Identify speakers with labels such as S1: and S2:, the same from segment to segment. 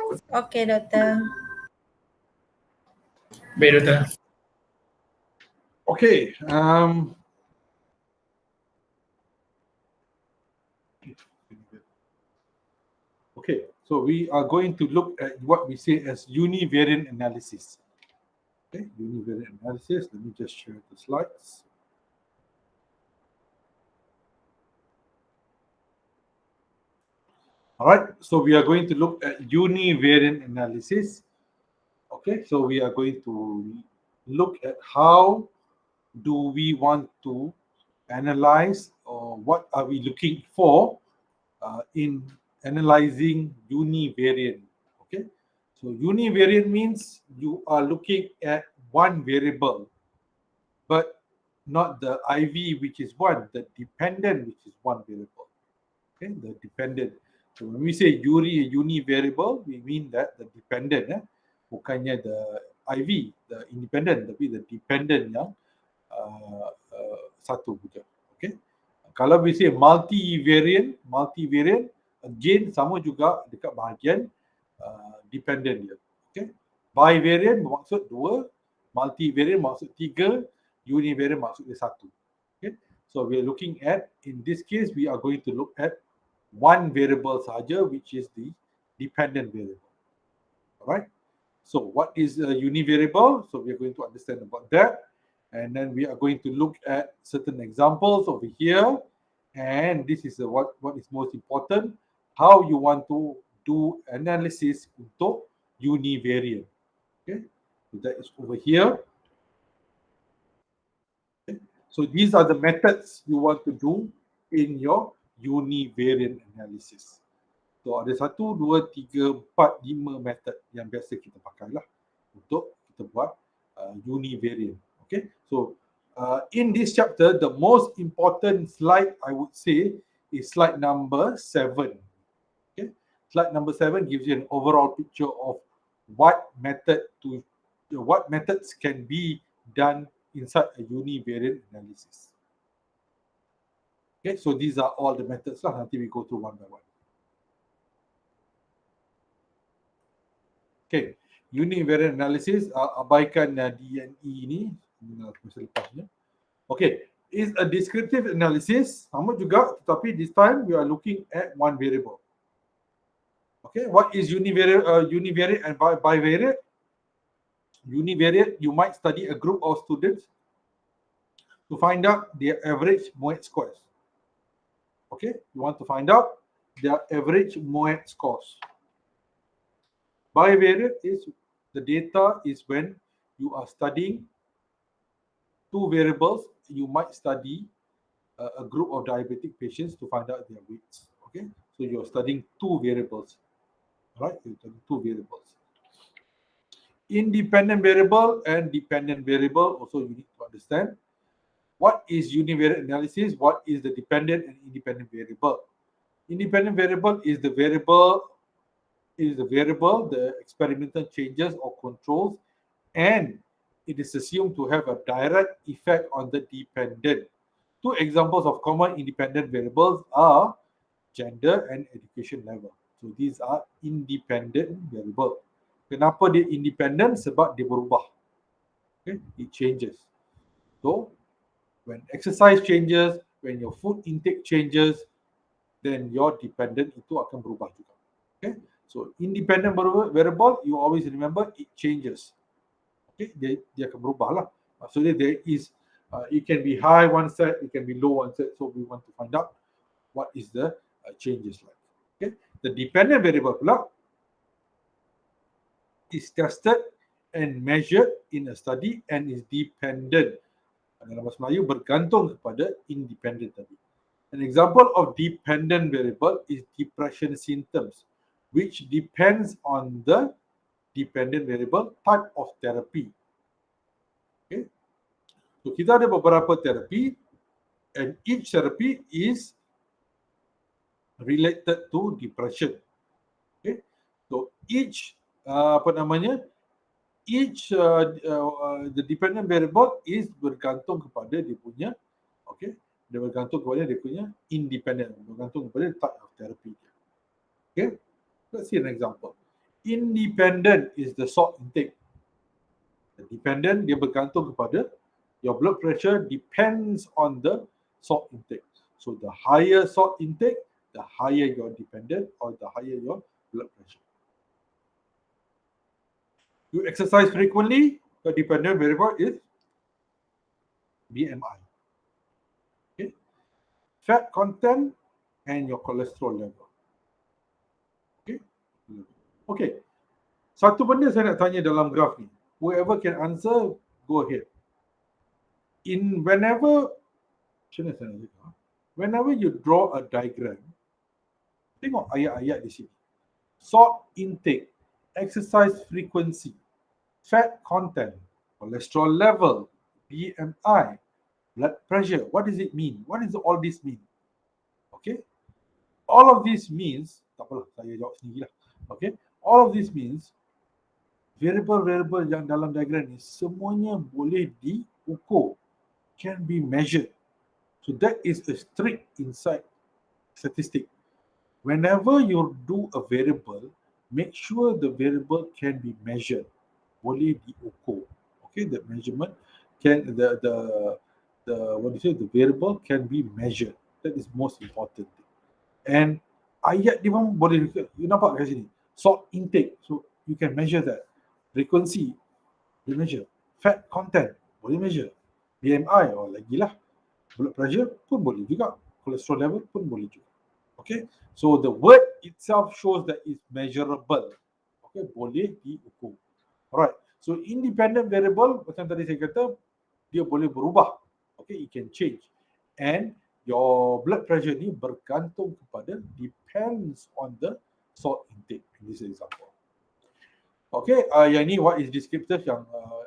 S1: Okey, Doktor.
S2: Baik, Doktor.
S3: Okay. Okay, so we are going to look at what we say as univariant analysis. Okay, univariant analysis. Let me just share the slides. All right, so we are going to look at univariant analysis. Okay, so we are going to look at how do we want to analyze or what are we looking for in analyzing univariant. Okay, so univariant means you are looking at one variable, but not the IV, which is one, the dependent, which is one variable. Okay, the dependent. So when we say univariable, we mean that the dependent, bukannya the IV, the independent, tapi the dependent yang satu saja. Okay. Kalau we say multivariant, again sama juga dekat bahagian dependent dia. Okay. Bivariant bermaksud dua, multivariant maksud tiga, univariant maksud dia satu. Okay. So we are looking at, in this case, we are going to look at one variable saja, which is the dependent variable. All right. So what is a univariable? So we are going to understand about that. And then we are going to look at certain examples over here. And this is what is most important, how you want to do analysis untuk univariant. Okay, so that is over here. Okay. So these are the methods you want to do in your univariant analysis. So ada 1, 2, 3, 4, 5 method yang biasa kita pakai lah untuk kita buat univariant. Okay, so in this chapter, the most important slide I would say is slide number 7. Okay, slide number 7 gives you an overall picture of what methods can be done inside a univariant analysis. Okay, so these are all the methods lah. Nanti we go through one by one. Okay, univariant analysis, abaikan DNE ini masa lepasnya. Okay, is a descriptive analysis, sama juga, tetapi this time we are looking at one variable. Okay, what is univariate and bivariate? Univariate, you might study a group of students to find out their average MUET scores. Okay, you want to find out their average MUET scores. Bivariate is the data is when you are studying two variables. You might study a group of diabetic patients to find out their weights. Okay, so you're studying two variables. Right, you're studying two variables. Independent variable and dependent variable, also you need to understand what is univariate analysis, what is the dependent and independent variable. Independent variable is the variable the experimental changes or controls, and it is assumed to have a direct effect on the dependent. Two examples of common independent variables are gender and education level. So these are independent variable. Kenapa dia independent? Sebab dia berubah. Okay, it changes. So when exercise changes, when your food intake changes, then your dependent itu akan berubah juga. Okay, so independent variable, you always remember it changes. Okay, dia akan berubah lah. Maksudnya there is, it can be high one set, it can be low one set. So we want to find out what is the changes like. Okay, the dependent variable pula is tested and measured in a study and is dependent. Dalam bahasa Melayu bergantung kepada independent tadi. An example of dependent variable is depression symptoms, which depends on the dependent variable type of therapy. Okay, so kita ada beberapa terapi, and each therapy is related to depression. Okay, so each the dependent variable is bergantung kepada dia punya, okay, dia bergantung kepada dia punya independent, bergantung kepada type of therapy. Okay, let's see an example. Independent is the salt intake. The dependent dia bergantung kepada your blood pressure depends on the salt intake. So the higher salt intake, the higher your dependent or the higher your blood pressure. You exercise frequently, the dependent variable is BMI. Okay. Fat content and your cholesterol level. Okay. Okay. Satu benda saya nak tanya dalam graf ni. Whoever can answer, go ahead. Whenever you draw a diagram, tengok ayat-ayat di sini. Salt intake, exercise frequency, fat content, cholesterol level, BMI, blood pressure. What does it mean? What does all this mean? Okay. All of this means, tak apalah, saya jawab sendiri lah. Okay. All of this means variable-variable yang dalam diagram ni semuanya boleh diukur, can be measured. So that is a strict insight statistic. Whenever you do a variable, make sure the variable can be measured, boleh diukur. Okay, the measurement can the what do you say, the variable can be measured. That is most important. And ayat dia pun boleh, you nampak kat sini, salt intake, so you can measure that. Frequency, boleh measure. Fat content, boleh measure. BMI, or lagi lah. Blood pressure pun boleh juga. Cholesterol level pun boleh juga. Okay, so the word itself shows that it's measurable. Okay, boleh diukur. Alright, so independent variable, macam tadi saya kata, dia boleh berubah. Okay, it can change. And your blood pressure ni bergantung kepada, depends on the salt intake in this example. Okay, yang ni what is descriptive, yang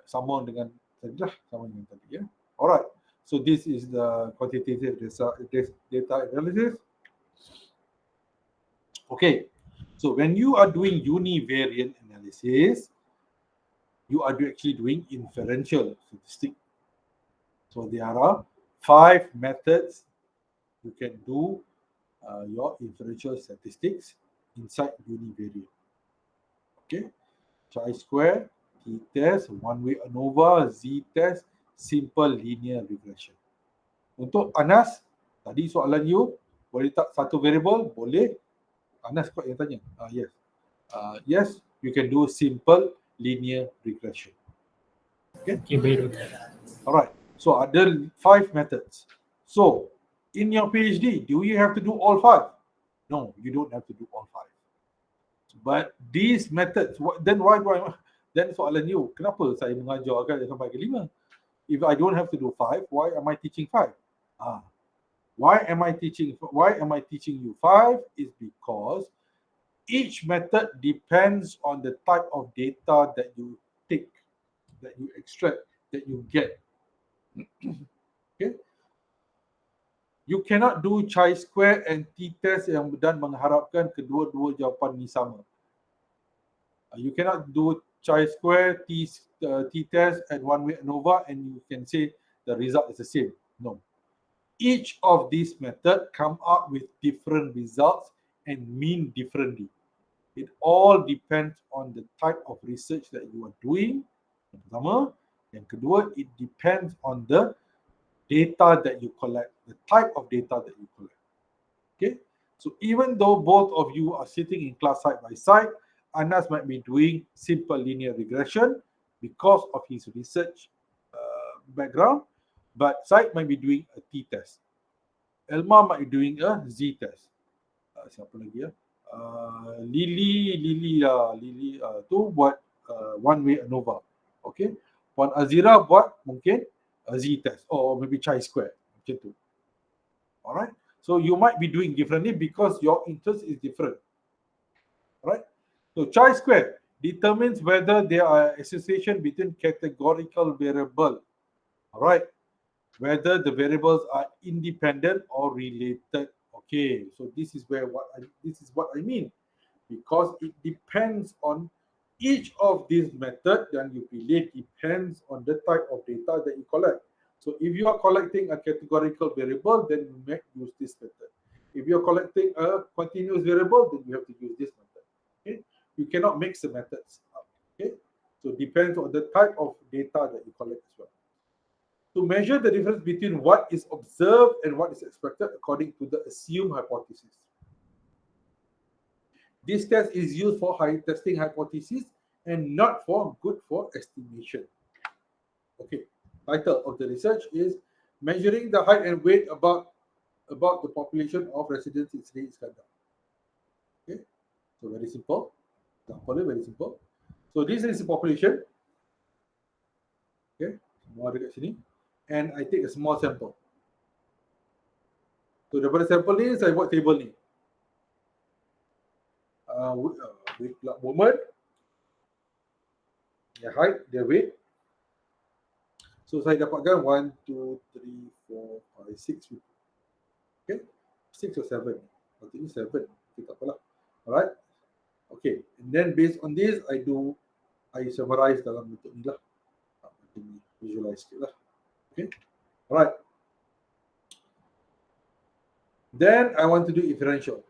S3: sama dengan tadi lah, sama dengan tadi ya. Alright, so this is the quantitative data analysis. Okay, so when you are doing univariant analysis, you are actually doing inferential statistics. So there are 5 methods you can do your inferential statistics inside univariate. Okay, chi-square, t-test, one-way ANOVA, z-test, simple linear regression. Untuk Anas, tadi soalan you, boleh tak satu variable? Boleh. Anas kot yang tanya. Yes. Yes, you can do simple linear regression. Okay. Alright. So ada 5 methods. So in your PhD, do you have to do all 5? No, you don't have to do all 5. But these methods, then why do I? Then soalan you, kenapa saya mengajarkan sampai ke 5? If I don't have to do 5, why am I teaching 5? Why am I teaching you 5? Is because each method depends on the type of data that you take, that you extract, that you get. Okay. You cannot do chi-square and t-test dan mengharapkan kedua-dua jawapan ni sama. You cannot do chi-square, t-test, and one-way ANOVA, and you can say the result is the same. No. Each of these methods come out with different results and mean differently. It all depends on the type of research that you are doing. Yang pertama. Yang kedua, it depends on the data that you collect, the type of data that you collect. Okay, so even though both of you are sitting in class side by side, Anas might be doing simple linear regression because of his research background, but Syed might be doing a t-test. Elma might be doing a z-test. Siapa lagi ya? Lily tu buat one-way ANOVA. Okay, Puan Azira buat mungkin z-test or maybe chi-square macam tu. Alright, so you might be doing differently because your interest is different. Alright, so chi-square determines whether there are association between categorical variable. Alright, whether the variables are independent or related. Okay, so this is what I mean, because it depends on each of these methods that you pilih depends on the type of data that you collect. So if you are collecting a categorical variable, then you may use this method. If you are collecting a continuous variable, then you have to use this method. Okay, you cannot mix the methods up. Okay, so it depends on the type of data that you collect as well. To measure the difference between what is observed and what is expected according to the assumed hypothesis. This test is used for testing hypothesis and not good for estimation. Okay, title of the research is Measuring the Height and Weight about the population of residents in Sri Iskandar. Okay, so very simple. Example, very simple. So this is the population. Okay, semua ada kat sini. And I take a small sample. So daripada sampel ni, saya buat table ni. With woman, their height, their weight. So saya dapatkan 1, 2, 3, 4, 5, 6 people. Okay, 6 or 7. I think 7. Okay, tak apalah. Alright. Okay, and then based on this, I summarize dalam bentuk ni lah. Visualize sikit lah. Okay, alright. Then I want to do inferential.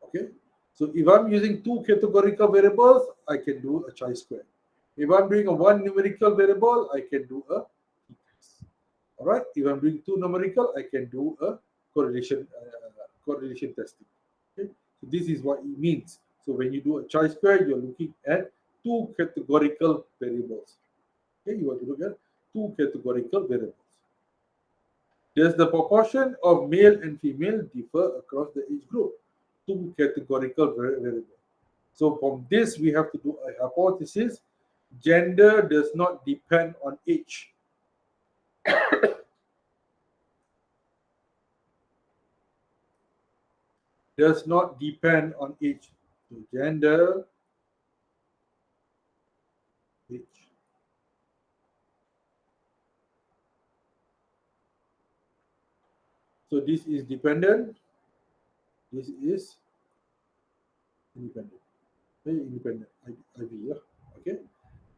S3: Okay, so if I'm using 2 categorical variables, I can do a chi-square. If I'm doing a 1 numerical variable, I can do a t-test. Alright, if I'm doing 2 numerical, I can do a correlation testing. Okay, so this is what it means. So when you do a chi-square, you're looking at 2 categorical variables. Okay, you want to look at 2 categorical variables. Does the proportion of male and female differ across the age group? 2 categorical variables. So from this, we have to do a hypothesis. Gender does not depend on age. Does not depend on age. So gender, age. So this is dependent. This is independent. Very independent. IV lah. Okay.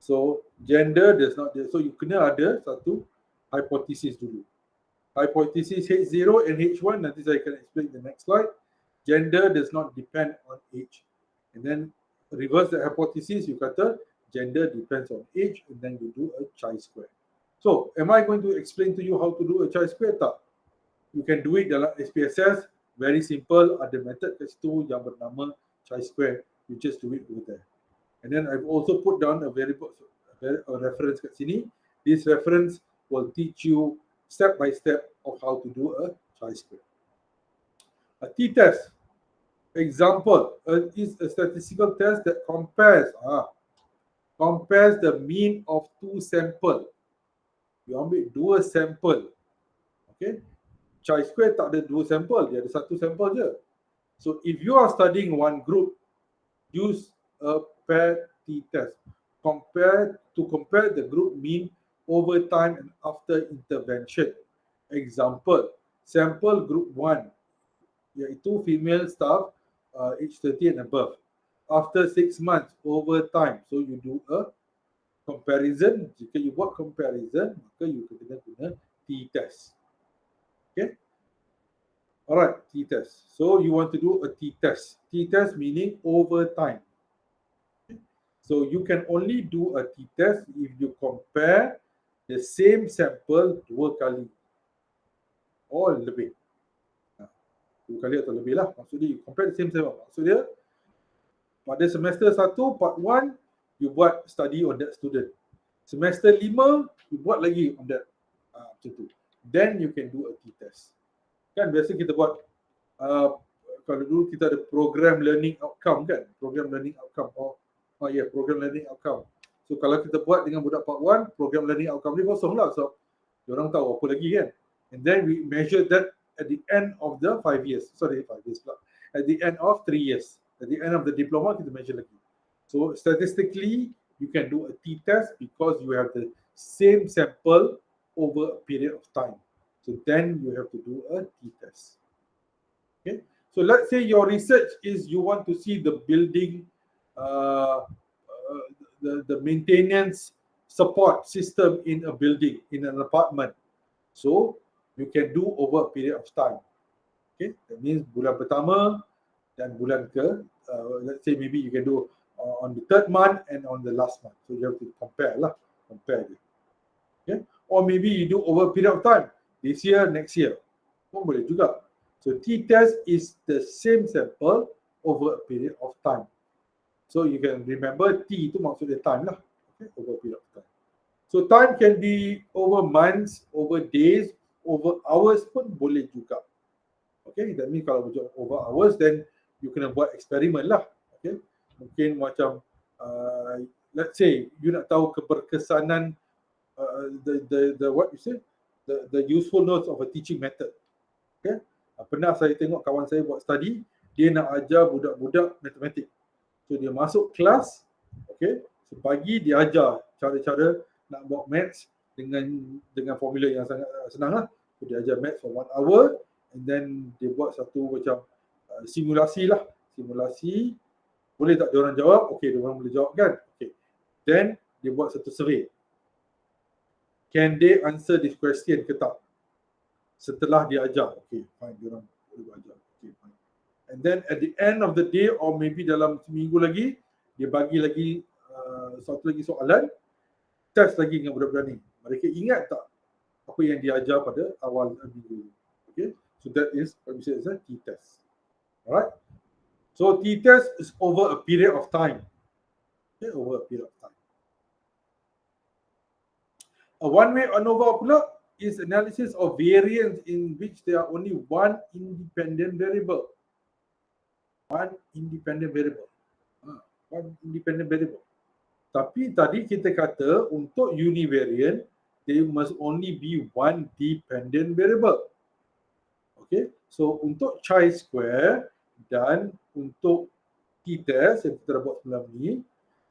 S3: So gender does not. So you kena ada satu hypothesis dulu. Hypothesis H0 and H1. Nanti saya akan explain the next slide. Gender does not depend on age. And then reverse the hypothesis. You kata gender depends on age, and then you do a chi-square. So am I going to explain to you how to do a chi-square? Tak. You can do it dalam SPSS. Very simple. Ada method kat situ yang bernama chi-square. You just do it over there. And then I've also put down a reference kat sini. This reference will teach you step by step of how to do a chi-square. A t-test. Example is a statistical test that compares the mean of 2 samples. You ambil 2 sampel. Okay. Chi-square tak ada 2 sampel, dia ada 1 sampel je. So if you are studying one group, use a paired t-test. Compare the group mean over time and after intervention. Example, sample group 1, iaitu female staff age 30 and above. After 6 months over time, so you do a comparison. Jika you buat comparison, maka you kena guna t-test. Okay. Alright, t-test. So you want to do a t-test. T-test meaning over time. Okay. So you can only do a t-test if you compare the same sample 2 kali. Or lebih. 2 kali atau lebih lah. Maksudnya you compare the same sample. Maksudnya pada semester 1, part 1, you buat study on that student. Semester 5, you buat lagi on that. Macam tu. Then you can do a t-test. Kan biasa kita buat, kalau dulu kita ada program learning outcome kan. Program learning outcome. Program learning outcome. So kalau kita buat dengan budak part 1, program learning outcome ni kosong lah. So, diorang tahu apa lagi kan. And then we measure that at the end of the 5 years. Sorry, 5 years pula. At the end of 3 years. At the end of the diploma, kita measure lagi. So statistically, you can do a t-test because you have the same sample over a period of time. So then you have to do a t-test. Okay. So let's say your research is you want to see the building, the maintenance support system in a building, in an apartment. So you can do over a period of time. Okay. That means bulan pertama dan bulan ke, let's say maybe you can do on the third month and on the last month. So you have to compare dia. Okay? Or maybe you do over a period of time, this year, next year. Pun boleh juga. So t-test is the same sample over a period of time. So you can remember T itu maksudnya time lah. Okay? Over a period of time. So time can be over months, over days, over hours pun boleh juga. Okay, that means kalau over hours, then you kena buat eksperimen lah. Okay, mungkin macam let's say you nak tahu keberkesanan the what you say, the usefulness of a teaching method. Okay, pernah saya tengok kawan saya buat study, dia nak ajar budak-budak matematik. So dia masuk kelas, okay, so pagi dia ajar cara-cara nak buat maths dengan formula yang sangat senang lah. So dia ajar maths for 1 hour, and then dia buat satu macam simulasi lah. Simulasi, boleh tak dia orang jawab? Okay, dia orang boleh jawab kan? Okay. Then dia buat satu survey. Can they answer this question ke tak? Setelah dia ajar, okay, fine, dia orang boleh ajar. Okay, fine. And then at the end of the day, or maybe dalam seminggu lagi, dia bagi lagi satu lagi soalan, test lagi dengan budak-budak ni. Mereka ingat tak apa yang dia ajar pada awal minggu? Okay, so that is what we say is a t-test. Alright. So t-test is over a period of time. Okay, over a period of time. A one-way ANOVA pula is analysis of variance in which there are only one independent variable. One independent variable. Tapi tadi kita kata untuk univariant, there must only be one dependent variable. Okay, so untuk chi-square dan untuk t-test yang kita dah buat semalam ni,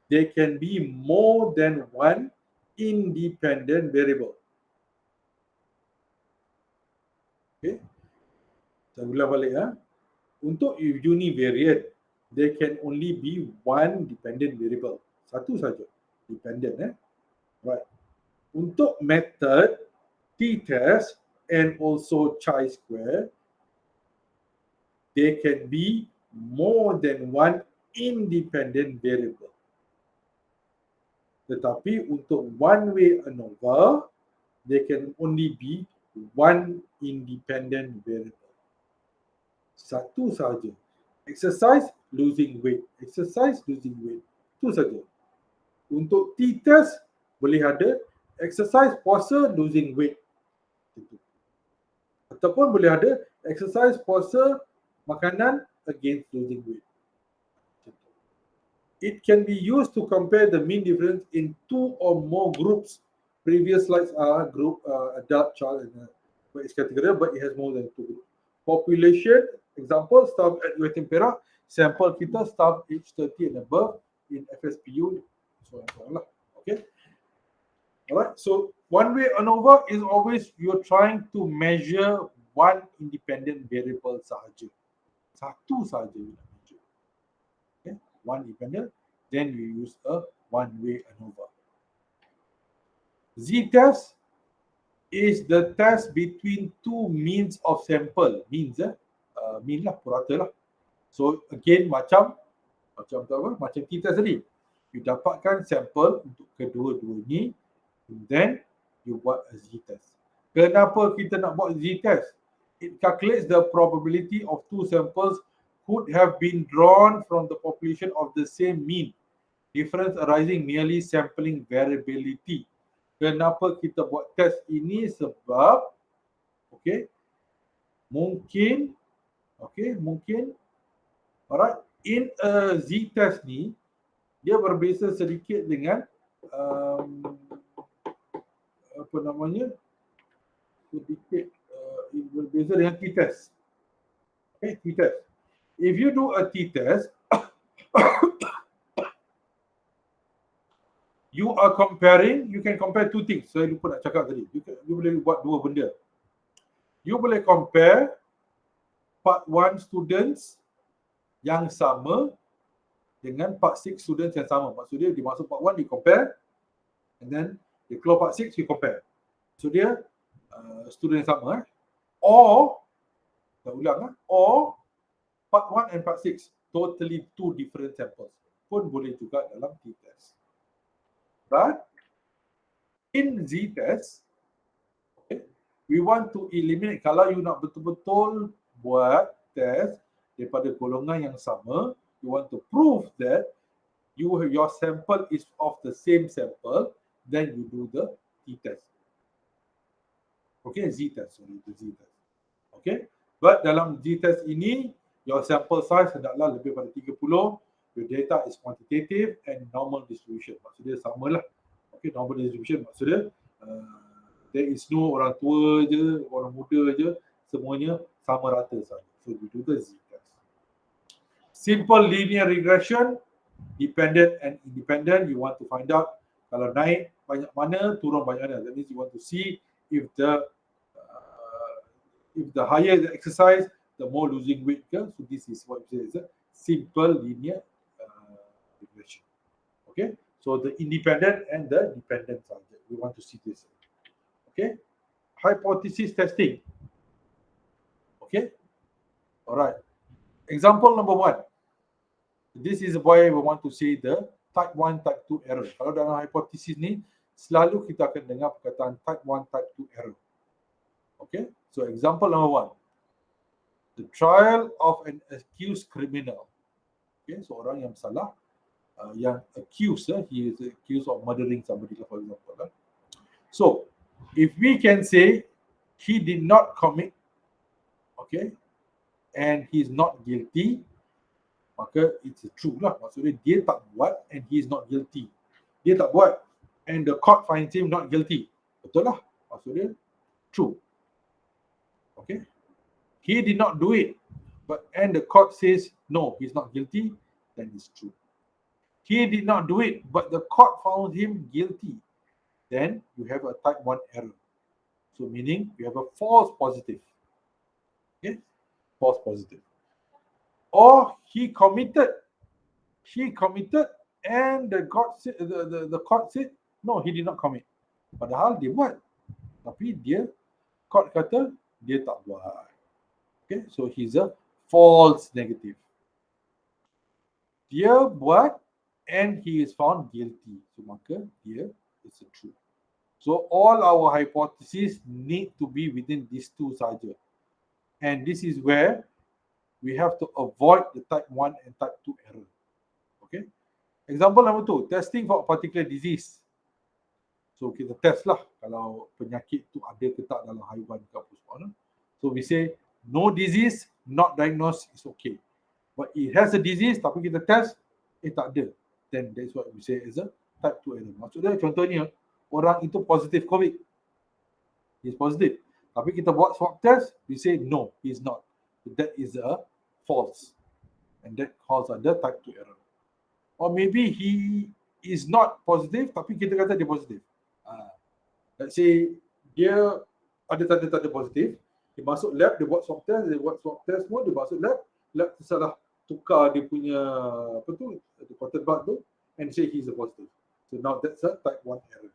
S3: there can be more than one independent variable. Okay, saya ulang balik ya. Untuk univariate, there can only be one dependent variable. Satu saja, dependent. Right. Untuk method, t-test and also chi-square, there can be more than one independent variable. Tetapi untuk one-way ANOVA, there can only be one independent variable. Satu saja. Exercise, losing weight. Exercise, losing weight. Itu saja. Untuk t-test, boleh ada exercise, puasa, losing weight. Ataupun boleh ada exercise, puasa, makanan, against losing weight. It can be used to compare the mean difference in 2 or more groups. Previous slides are group adult, child, and its category, but it has more than 2 groups. Population, example, staff at UiTM Perak, sample kita staff age 30 and above in FSPU, so and so on lah. Okay. Alright, so one-way ANOVA is always you're trying to measure one independent variable sahaja. Satu sahaja you nak measure. Okay, one independent, then you use a one-way ANOVA. Z-test is the test between two means of sample. Means mean lah, purata lah. So again macam t-test tadi. You dapatkan sampel untuk kedua-dua ni, and then you buat a z-test. Kenapa kita nak buat z-test? It calculates the probability of two samples could have been drawn from the population of the same mean. Difference arising merely sampling variability. Kenapa kita buat test ini? Sebab mungkin alright, in a z-test ni dia berbeza sedikit dengan berbeza dengan t-test. Okay, t-test. If you do a t-test, you are comparing, you can compare two things. Saya lupa nak cakap tadi. You boleh buat dua benda. You boleh compare part 1 students yang sama dengan part 6 students yang sama. Maksudnya dia masuk part 1 dia compare, and then dia keluar part 6 dia compare. So dia student yang sama. Or, kita ulang or part 1 and part 6 totally two different samples. Pun boleh juga dalam t-test. But in z-test, okay, we want to eliminate, kalau you nak betul-betul buat test daripada golongan yang sama, you want to prove that your sample is of the same sample, then you do the t-test. Okay, z-test, sorry, the z-test. Okay, but dalam z-test ini, your sample size hendaklah lebih pada 30, your data is quantitative and normal distribution. Maksudnya samalah. Okay, normal distribution maksudnya there is no orang tua je, orang muda je, semuanya sama rata saja. So you do the z-test. Simple linear regression, dependent and independent, you want to find out kalau naik banyak mana, turun banyak mana. That means you want to see if the higher the exercise, the more losing weight. So this is what we say is a simple linear regression. Okay, so the independent and the dependent subject, we want to see this. Okay, hypothesis testing. Okay, all right. Example number 1. This is why we want to see the type 1, type 2 error. Kalau dalam hipotesis ni, selalu kita akan dengar perkataan type 1, type 2 error. Okay, so example number 1. The trial of an accused criminal. Okay, seorang yang bersalah, yang accused, he is accused of murdering somebody, for example. So, if we can say he did not commit, okay, and he is not guilty, maka it's true lah. Maksudnya dia tak buat and he is not guilty. Dia tak buat and the court finds him not guilty. Betul lah. Maksudnya true. Okay. He did not do it, but and the court says no, he's not guilty, then it's true. He did not do it, but the court found him guilty, then you have a type 1 error. So meaning you have a false positive. Okay, false positive. Or he committed, and the court said, the court said no, he did not commit. Padahal dia buat, tapi court kata dia tak buat. Okay, so he's a false negative. Dia buat and he is found guilty. So maka dia is a true. So all our hypotheses need to be within these two saja. And this is where we have to avoid the type 1 and type 2 error. Okay. Example number 2, testing for a particular disease. So kita test lah kalau penyakit tu ada ke tak dalam haiwan ke apa semua. So we say no disease, not diagnosed is okay. But it has a disease tapi kita test, tak ada. Then that's what we say is a type 2 error. Maksudnya contohnya orang itu positif COVID. He's positive. Tapi kita buat swab test, we say no, he's not. That is a false. And that falls under type 2 error. Or maybe he is not positive, tapi kita kata dia positif. Let's say dia ada tanda-tanda positif, dia masuk lab, dia buat swab test, semua, dia masuk lab tersalah tukar dia punya apa tu, cotton bud tu, and say he's a positive. So now that's a type 1 error.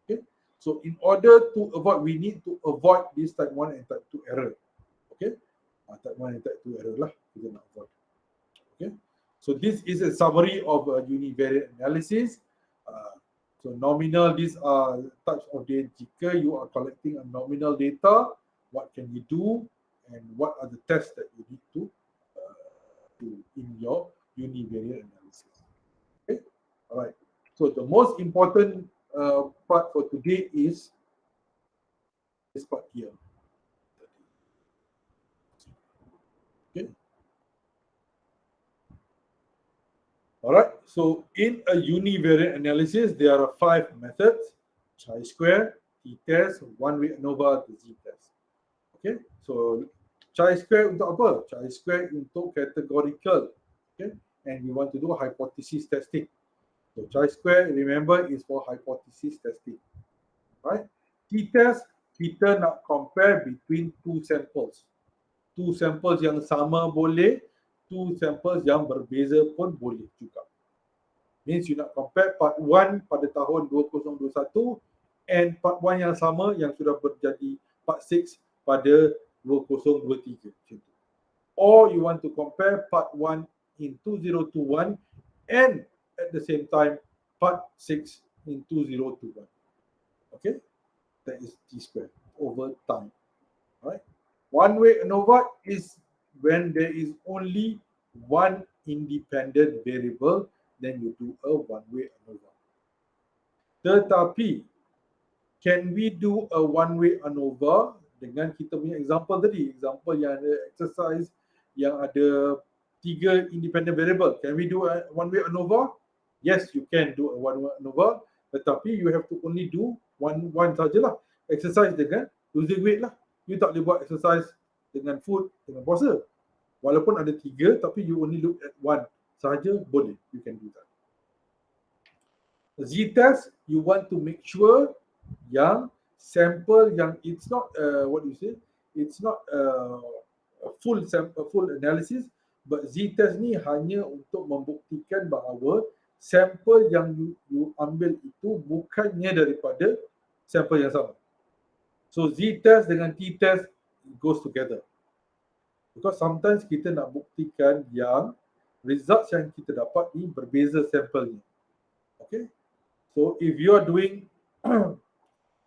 S3: Okay. So in order to avoid, we need to avoid this type 1 and type 2 error. Okay. Type 1 and type 2 error lah kita nak avoid. Okay. So this is a summary of univariate analysis. So nominal, these are types of data. Jika you are collecting a nominal data, what can you do, and what are the tests that you need to do in your univariate analysis. Okay, all right. So the most important part for today is this part here. Okay. All right. So in a univariate analysis, there are 5 methods: chi-square, t-test, one-way ANOVA, the z-test. Okay. So chi-square untuk apa? Chi-square untuk categorical. Okay. And we want to do hypothesis testing. So chi-square, remember, is for hypothesis testing. Right? T-test, kita nak compare between 2 samples. 2 samples yang sama boleh, 2 samples yang berbeza pun boleh juga. Means you nak compare part 1 pada tahun 2021 and part 1 yang sama yang sudah berjadi part 6 pada 2023. or you want to compare part 1 in 2021 and at the same time part 6 in 2021. Okay, that is t squared over time. All right. One-way ANOVA is when there is only one independent variable, then you do a one-way ANOVA. Tetapi, can we do a one-way ANOVA dengan kita punya example tadi, example yang ada exercise yang ada 3 independent variable? Can we do a one-way ANOVA? Yes, you can do a one-way ANOVA, tetapi you have to only do one sajalah. Exercise dengan losing weight lah. You tak boleh buat exercise dengan food, dengan puasa. Walaupun ada 3, tapi you only look at one sahaja, boleh. You can do that. Z-test, you want to make sure yang sample yang it's not it's not a full analysis, but Z-test ni hanya untuk membuktikan bahawa sampel yang you ambil itu bukannya daripada sampel yang sama. So Z-test dengan T-test goes together. Because sometimes kita nak buktikan yang results yang kita dapat ni berbeza sampelnya. Okay? So if you are doing,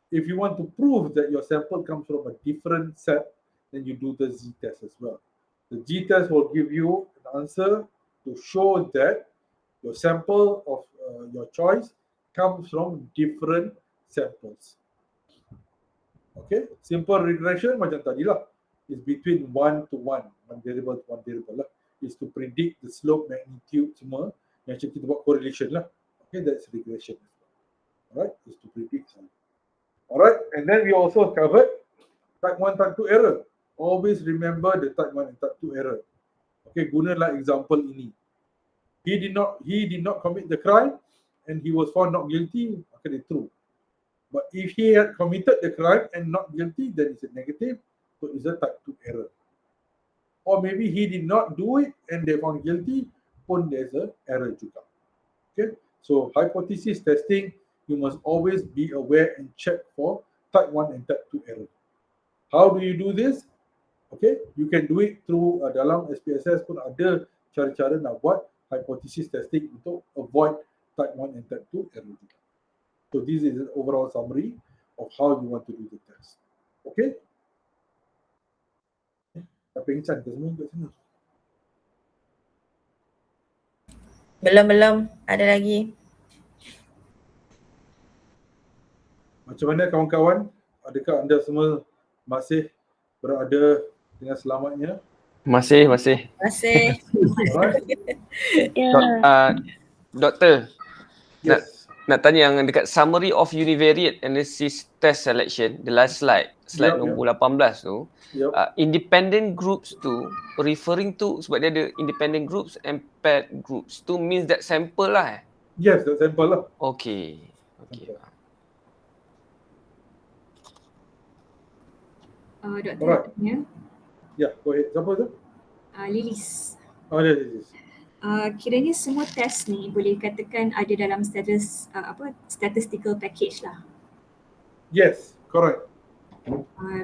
S3: if you want to prove that your sample comes from a different set, then you do the Z-test as well. The Z-test will give you an answer to show that your sample of your choice comes from different samples. Okay, simple regression macam tadi lah, is between one variable to one variable lah, is to predict the slope, magnitude semua, macam kita buat correlation lah. Okay, that's regression. Alright, is to predict. Alright, and then we also covered type 1, type 2 error. Always remember the type 1 and type 2 error. Okay, gunalah example ini. He did not commit the crime and he was found not guilty, okay, true. But if he had committed the crime and not guilty, then it's a negative, so it's a type 2 error. Or maybe he did not do it and they found guilty, pun there's a error juga. Okay, so hypothesis testing, you must always be aware and check for type 1 and type 2 error. How do you do this? Okay, you can do it through dalam SPSS pun ada cara-cara nak buat hypothesis testing untuk avoid type 1 and type 2 error. So this is an overall summary of how you want to do the test. Okay? Apa yang cantik semua kat sini?
S1: Belum. Ada lagi.
S3: Macam mana kawan-kawan? Adakah anda semua masih berada dengan selamatnya?
S2: Masih.
S3: Alright.
S2: Doktor,
S3: Yes.
S2: nak tanya yang dekat summary of Univariate Analysis Test Selection, the last slide nombor 18 tu, independent groups tu referring to, sebab dia ada independent groups and paired groups tu, means that sample lah.
S3: Yes, that sample lah.
S2: Okay.
S4: Doktor
S3: Alright.
S4: tanya.
S3: Ya, go ahead. Siapa tu?
S4: Lilis.
S3: Oh, yes.
S4: Kiranya semua test ni boleh katakan ada dalam statistical package lah.
S3: Yes, correct.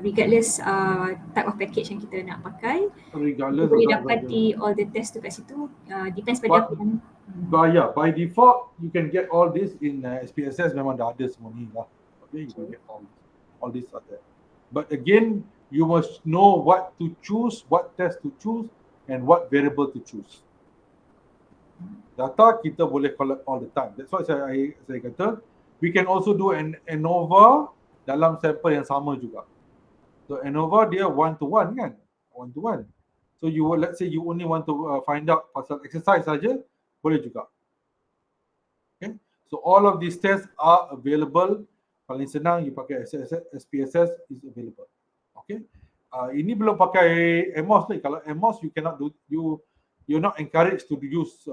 S4: Regardless type of package yang kita nak pakai,
S3: Regardless
S4: boleh
S3: of
S4: dapati all the test tu kat situ. Depends pada apa yang
S3: by default you can get all this in SPSS, memang dah ada semua ni lah. Okay, you can get all this are there. But again, you must know what to choose, what test to choose, and what variable to choose. Data kita boleh collect all the time. That's why saya kata we can also do an ANOVA dalam sampel yang sama juga. So ANOVA dia one to one kan? One to one. So you will, let's say you only want to find out pasal exercise saja, boleh juga. Okay? So all of these tests are available. Paling senang you pakai SPSS is available. Okay? Ini belum pakai AMOS ni. Kalau AMOS you cannot do, you're not encouraged to use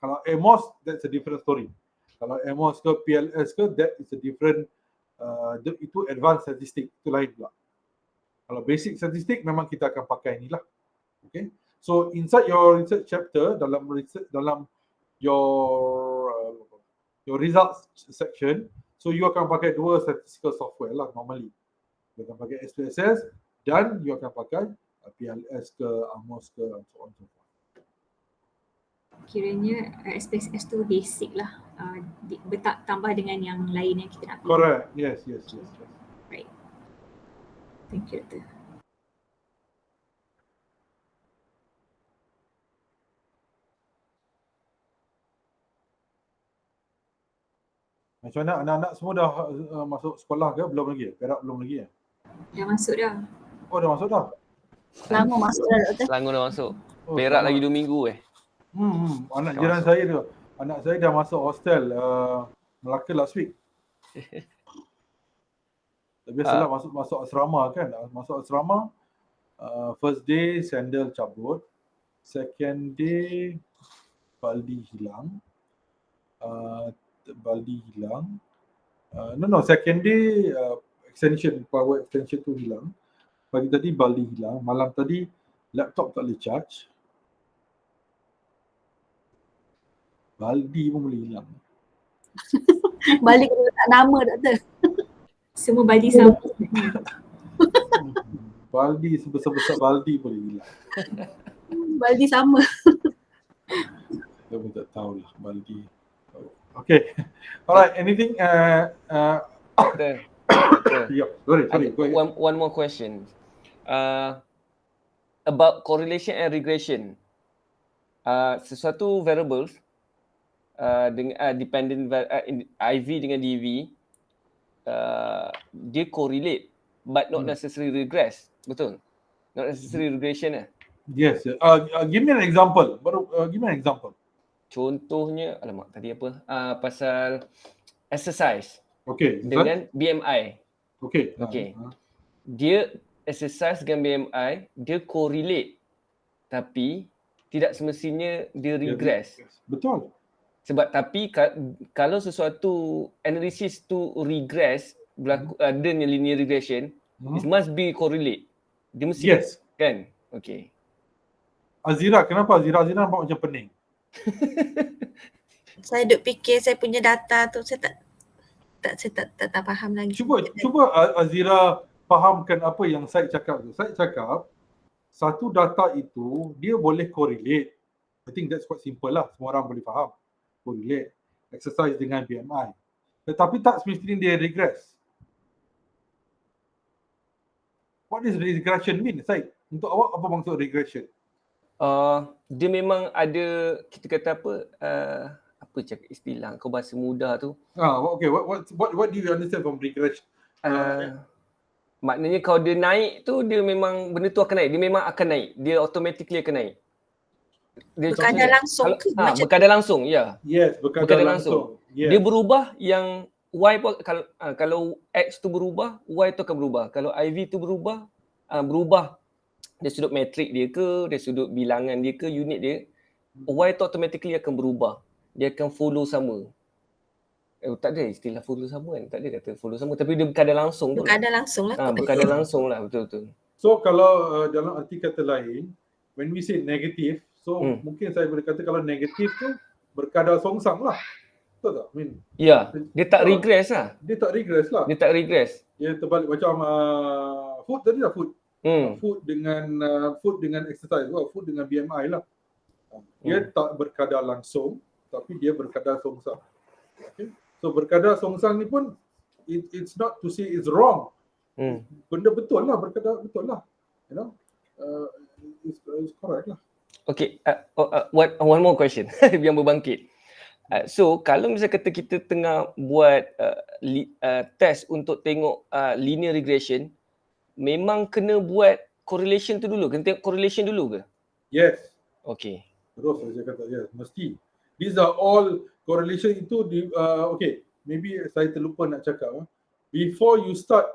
S3: kalau AMOS, that's a different story. Kalau AMOS ke PLS ke, that is a different itu advanced statistic, itu lain pula. Kalau basic statistic memang kita akan pakai inilah. Okay? So inside your research chapter, dalam your results section, so you akan pakai dua statistical software lah normally. You akan pakai SPSS dan you akan pakai PLS ke, AMOS ke, and so on and so forth.
S4: Kiranya SPSS tu basic lah. Tambah dengan yang lain yang kita nak pilih.
S3: Correct. Yes.
S4: Right. Thank you, Dr.
S3: Macam mana anak-anak semua dah masuk sekolah ke? Belum lagi? Perak belum lagi ya?
S4: Dah masuk dah.
S3: Oh, dah masuk dah?
S1: Selangor masuk dah, Doktor.
S2: Selangor dah masuk.
S3: Oh,
S2: Perak
S3: selamat.
S2: lagi 2 minggu
S3: Anak
S2: Dah
S3: jiran
S2: masuk.
S3: saya tu. Anak saya dah masuk hostel Melaka last week. Biasalah masuk asrama kan. Masuk asrama, first day sandal cabut. Second day baldi hilang. Second day power extension tu hilang. Pagi tadi baldi hilang. Malam tadi laptop tak boleh charge. Baldi pun boleh hilang.
S1: Balik kena letak nama, Doktor.
S4: Semua baldi sama.
S3: Baldi sebesar-besar baldi boleh hilang.
S1: Baldi sama.
S3: Saya pun tak tahulah baldi. Okay. Alright, anything?
S2: Doktor.
S3: Yeah, sorry. Go ahead.
S2: One more question. About correlation and regression. Sesuatu variables dengan dependent IV dengan DV dia correlate but not necessarily regress. Betul? Not necessarily regression .
S3: Yes. Give me an example. Give me an example.
S2: Contohnya, alamak tadi apa? Pasal exercise
S3: Okay.
S2: dengan BMI.
S3: Okay.
S2: Dia exercise dengan BMI, dia correlate. Tapi tidak semestinya dia regress.
S3: Betul.
S2: Sebab tapi kalau sesuatu analisis tu regress, adanya linear regression, it must be correlate. Dia mesti kan? Okay.
S3: Azira, kenapa Azira nampak macam pening?
S1: Saya duk fikir saya punya data tu, saya tak faham lagi.
S3: Cuba Azira fahamkan apa yang saya cakap tu. Saya cakap satu data itu dia boleh correlate. I think that's quite simple lah. Semua orang boleh faham. Correlate. Exercise dengan BMI. Tetapi tak semestinya dia regress. What does regression mean, Syed? Untuk awak apa maksud regression?
S2: Dia memang ada, kita kata apa cakap istilah kau bahasa mudah tu.
S3: Okay, what do you understand from regression?
S2: Maknanya kalau dia naik tu, dia memang benda tu akan naik. Dia memang akan naik. Dia automatically akan naik. Dia
S1: berkadar langsung ke?
S2: Berkadar langsung, ya.
S3: Yes, berkadar langsung. Yes.
S2: Dia berubah yang Y pun, kalau X tu berubah, Y tu akan berubah. Kalau IV tu berubah dari sudut metrik dia ke, dari sudut bilangan dia ke, unit dia, Y tu automatically akan berubah. Dia akan follow sama. Tak ada istilah follow sama kan? Tak ada kata follow sama, tapi dia berkadar langsung.
S1: Berkadar langsung lah.
S2: Berkadar langsung lah, betul-betul.
S3: So kalau dalam arti kata lain, when we say negative, so mungkin saya boleh kata kalau negatif tu berkadar songsang lah. Betul tak?
S2: Ya, dia tak regress lah.
S3: Dia tak regress lah.
S2: Dia tak regress.
S3: Dia terbalik macam food tadi lah food. Food dengan exercise, food dengan BMI lah. Dia tak berkadar langsung, tapi dia berkadar songsang. Okay? So berkadar songsang ni pun it's not to say it's wrong. Benda betul lah, berkadar betul lah. You know, it's correct lah.
S2: Okay, one more question yang berbangkit. So kalau misalnya kata kita tengah buat test untuk tengok linear regression, memang kena buat correlation tu dulu. Kena tengok correlation dulu ke?
S3: Yes.
S2: Okay.
S3: Terus saya kata yes, mesti. These are all correlation itu okay, maybe saya terlupa nak cakap. Before you start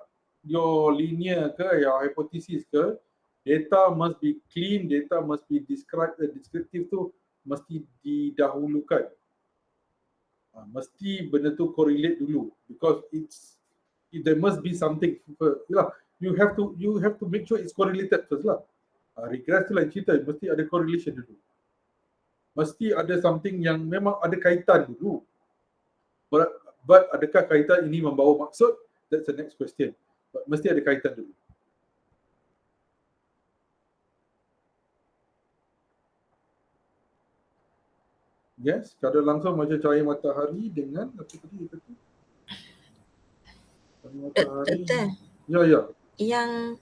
S3: your linear ke, your hypothesis ke, data must be clean, data must be descriptive tu mesti didahulukan. Mesti benda tu correlate dulu because there must be something. You have to make sure it's correlated first lah. Regress tu lain cerita, mesti ada correlation dulu. Mesti ada something yang memang ada kaitan dulu. But adakah kaitan ini membawa maksud? That's the next question. But mesti ada kaitan dulu. Yes, kadar langsung macam cahaya matahari dengan apa tadi dia kata? Cahaya matahari.
S1: Doktor,
S3: Ya.
S1: yang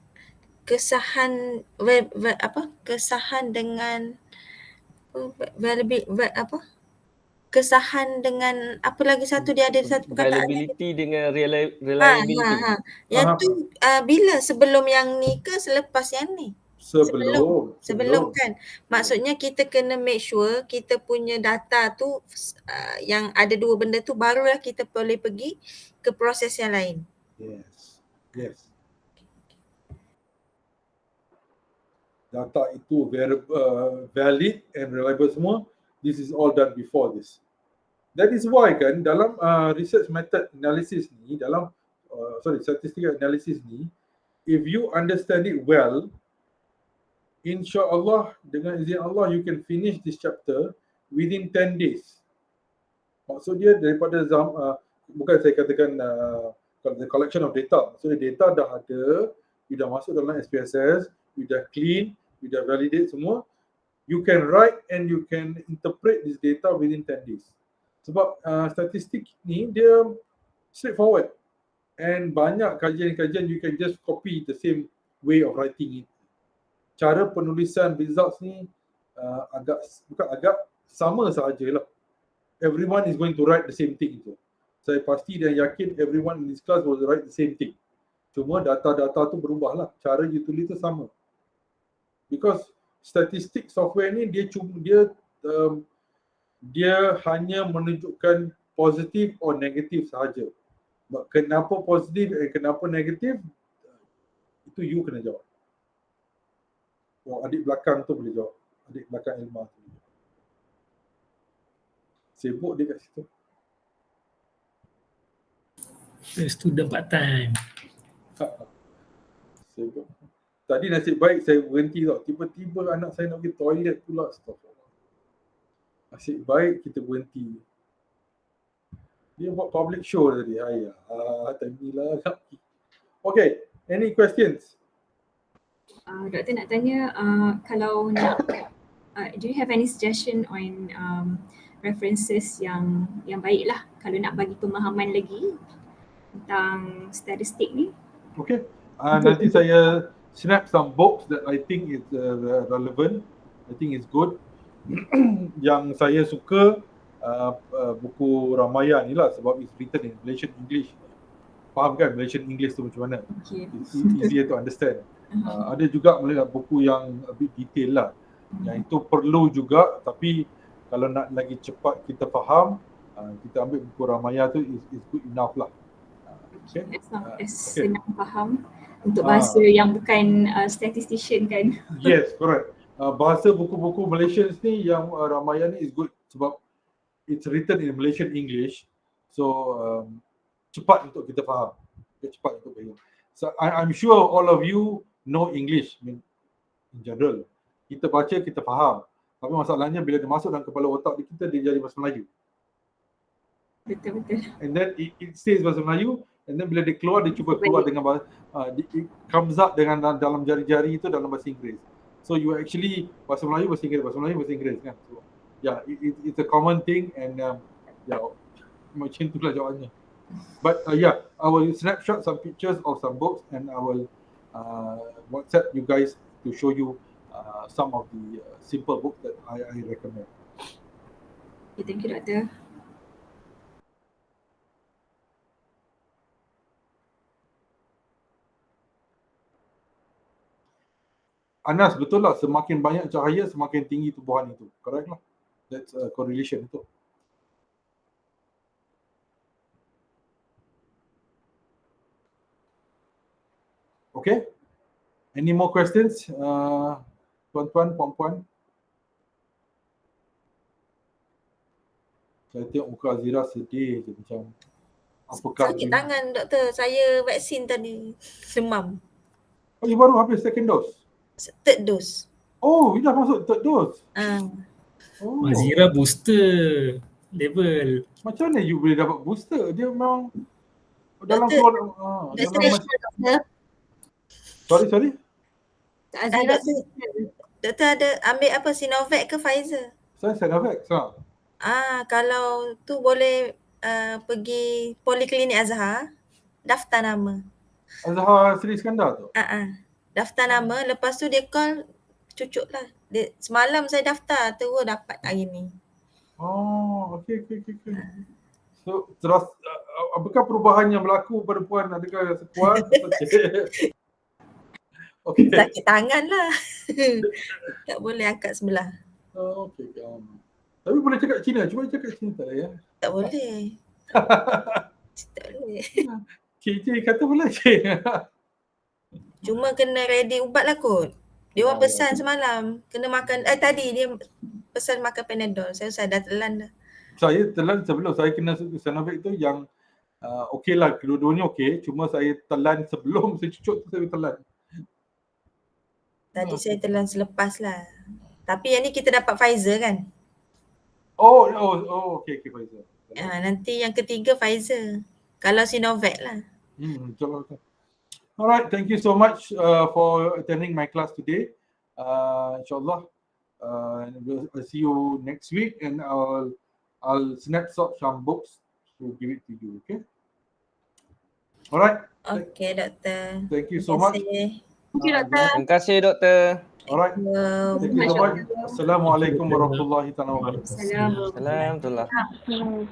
S1: kesahan kesahan dengan kesahan dengan apa lagi satu dia ada satu perkataan yang
S2: Availability dengan reliability.
S1: yang tu bila sebelum yang ni ke selepas yang ni? Sebelum kan. Maksudnya kita kena make sure kita punya data tu yang ada dua benda tu barulah kita boleh pergi ke proses yang lain.
S3: Yes. Data itu valid and reliable semua. This is all done before this. That is why kan dalam research method analysis ni, dalam statistical analysis ni, if you understand it well, insya-Allah dengan izin Allah you can finish this chapter within 10 days. Maksud dia daripada bukan saya katakan the collection of data. Maksudnya data dah ada, you dah masuk dalam SPSS, you dah clean, you dah validate semua. You can write and you can interpret this data within 10 days. Sebab statistik ni dia straightforward. And banyak kajian-kajian you can just copy the same way of writing it. Cara penulisan results ni agak sama sahajalah. Everyone is going to write the same thing itu. Saya pasti dan yakin everyone in this class will write the same thing. Cuma data-data tu berubahlah. Cara you tulis tu sama. Because statistik software ni dia hanya menunjukkan positif or negatif sahaja. Kenapa positif dan kenapa negatif itu you kena jawab. Adik belakang tu boleh jawab. Adik belakang Ilma tu. Sibuk dia kat situ.
S5: Student part time.
S3: Sibuk. Tadi nasib baik saya berhenti tau. Tiba-tiba anak saya nak pergi toilet pula. Astagfirullah. Nasib baik kita berhenti. Dia buat public show tadi. Tadi lah. Okay, any questions?
S4: Doktor nak tanya, kalau nak, do you have any suggestion on references yang baik lah kalau nak bagi pemahaman lagi tentang statistik ni?
S3: Okay, nanti saya snap some books that I think is relevant. I think it's good. Yang saya suka buku Ramayana ni lah sebab it's written in Malaysian English. Faham kan Malaysian English tu macam mana?
S4: Okay.
S3: It's easier to understand. Ada juga buku yang a bit detail lah. Yang itu perlu juga, tapi kalau nak lagi cepat kita faham, kita ambil buku Ramayana tu is good enough lah.
S4: Okay. Senang faham untuk bahasa yang bukan statistician kan.
S3: Yes, correct. Bahasa buku-buku Malaysian ni yang Ramayana ni is good sebab it's written in Malaysian English. So cepat untuk kita faham. Cepat untuk faham. So I'm sure all of you know English in general. Kita baca, kita faham. Tapi masalahnya bila dia masuk dalam kepala otak kita, dia jadi bahasa Melayu.
S4: Betul.
S3: And then it stays bahasa Melayu. And then bila dia keluar, dia cuba keluar dengan it comes up dengan dalam jari-jari itu dalam bahasa Inggeris. So you actually bahasa Melayu, bahasa Inggeris, bahasa Melayu, bahasa Inggeris kan. So yeah, it's a common thing and macam itulah jawapannya. But yeah, I will snapshot some pictures of some books and I will WhatsApp you guys to show you some of the simple books that I recommend.
S4: Okay, thank you, Doctor.
S3: Anas, betul lah, semakin banyak cahaya semakin tinggi tubuhan itu. Correct lah. That's a correlation itu. Okay. Any more questions? Tuan-tuan, puan-puan? Saya tengok muka Azira sedih je macam apakah
S1: Sakit tangan doktor, saya vaksin tadi demam.
S3: Oh, you baru habis second dose?
S1: Third dose.
S3: Oh, you dah masuk third dose? Oh.
S5: Azira booster level.
S3: Macam mana you boleh dapat booster? Dia memang dalam keluar
S1: Doktor.
S3: Sorry.
S1: Doktor ada ambil apa, Sinovac ke Pfizer?
S3: Saya Sinovac.
S1: Kalau tu boleh pergi Poliklinik Azhar, daftar nama.
S3: Azhar Sri Iskandar tu?
S1: Daftar nama, lepas tu dia call, cucuk lah. Semalam saya daftar, terus dapat hari ni.
S3: Oh, okey. So, terus apakah perubahan yang berlaku pada puan? Adakah sekuat? Okey.
S1: Sakit tangan lah. Tak boleh angkat sebelah.
S3: Oh, okey. Tapi boleh cakap Cina. Cuba cakap Cina tak ya?
S1: Tak boleh. Tak boleh.
S3: KJ kata boleh je.
S1: Cuma kena ready ubat lah kot. Dia orang pesan semalam. Kena makan, tadi dia pesan makan Panadol. Saya dah telan dah.
S3: Saya telan sebelum saya kena Sanovic tu yang okey lah, kedua-duanya okey. Cuma saya telan sebelum saya cucuk tu saya telan.
S1: Tadi saya telan selepas lah. Tapi yang ni kita dapat Pfizer kan?
S3: Oh, okey Pfizer.
S1: Nanti yang ketiga Pfizer. Kalau Sinovac lah.
S3: Betul. Alright, thank you so much for attending my class today. InsyaAllah, we'll see you next week and I'll snapshot some books to give it to you, okay? Alright.
S1: Okay, doktor.
S3: Thank you so much.
S4: Thank you, doktor.
S2: Terima kasih, doktor.
S3: Alright. Thank you so much. Assalamualaikum warahmatullahi wabarakatuh.
S4: Assalamualaikum.
S2: Salam.